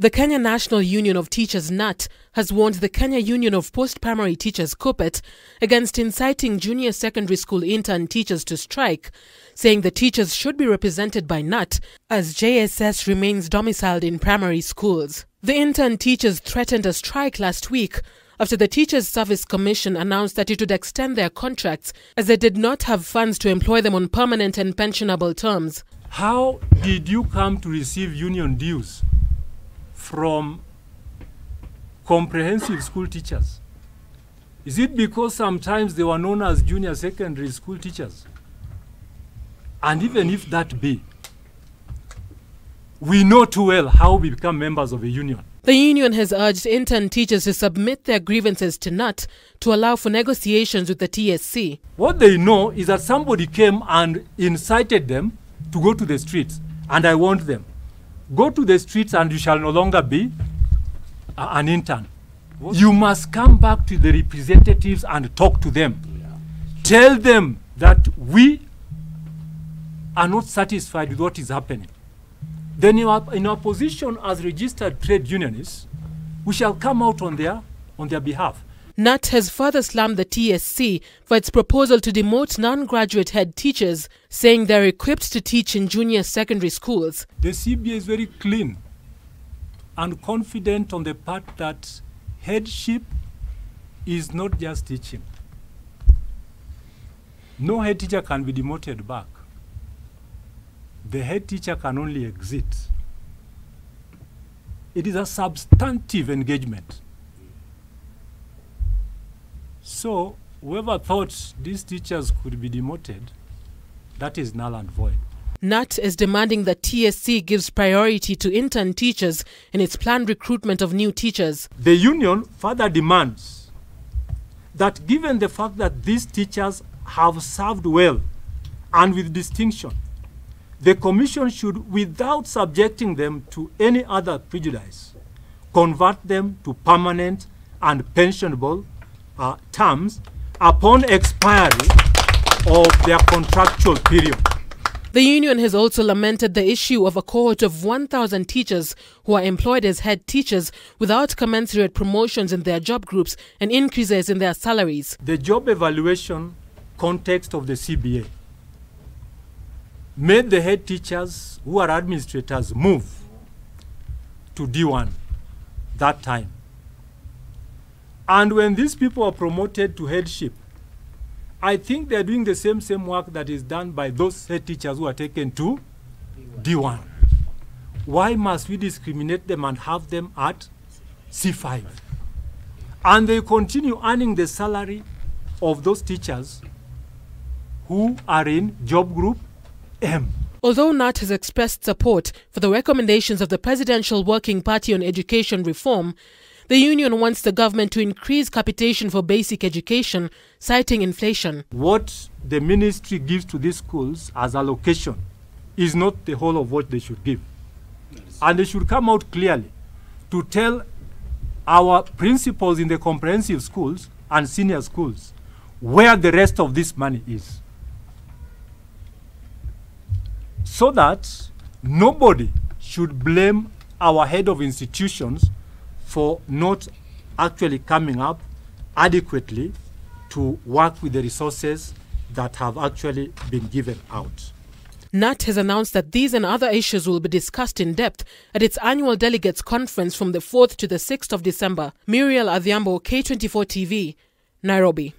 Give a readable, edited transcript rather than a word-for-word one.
The Kenya National Union of Teachers KNUT has warned the Kenya Union of Post-Primary Teachers KUPPET against inciting junior secondary school intern teachers to strike, saying the teachers should be represented by KNUT as JSS remains domiciled in primary schools. The intern teachers threatened a strike last week after the Teachers Service Commission announced that it would extend their contracts as they did not have funds to employ them on permanent and pensionable terms. How did you come to receive union dues from comprehensive school teachers? Is it because sometimes they were known as junior secondary school teachers? And even if that be, we know too well how we become members of a union. The union has urged intern teachers to submit their grievances to KNUT to allow for negotiations with the TSC. What they know is that somebody came and incited them to go to the streets, and I warned them, go to the streets and you shall no longer be an intern. You must come back to the representatives and talk to them. Tell them that we are not satisfied with what is happening. Then in our position as registered trade unionists, we shall come out on their behalf. KNUT has further slammed the TSC for its proposal to demote non-graduate head teachers, saying they're equipped to teach in junior secondary schools. The CBA is very clean and confident on the part that headship is not just teaching. No head teacher can be demoted back. The head teacher can only exit. It is a substantive engagement. So, whoever thought these teachers could be demoted, that is null and void. KNUT is demanding that TSC gives priority to intern teachers in its planned recruitment of new teachers. The union further demands that given the fact that these teachers have served well and with distinction, the Commission should, without subjecting them to any other prejudice, convert them to permanent and pensionable terms upon expiry of their contractual period. The union has also lamented the issue of a cohort of 1,000 teachers who are employed as head teachers without commensurate promotions in their job groups and increases in their salaries. The job evaluation context of the CBA made the head teachers who are administrators move to D1 that time. And when these people are promoted to headship, I think they're doing the same work that is done by those head teachers who are taken to D1. Why must we discriminate them and have them at C5? And they continue earning the salary of those teachers who are in job group M. Although KNUT has expressed support for the recommendations of the Presidential Working Party on education reform, the union wants the government to increase capitation for basic education, citing inflation. What the ministry gives to these schools as allocation is not the whole of what they should give. And they should come out clearly to tell our principals in the comprehensive schools and senior schools where the rest of this money is, so that nobody should blame our head of institutions for not actually coming up adequately to work with the resources that have actually been given out. KNUT has announced that these and other issues will be discussed in depth at its annual delegates conference from the 4th to the 6th of December. Muriel Adhiambo, K24 TV, Nairobi.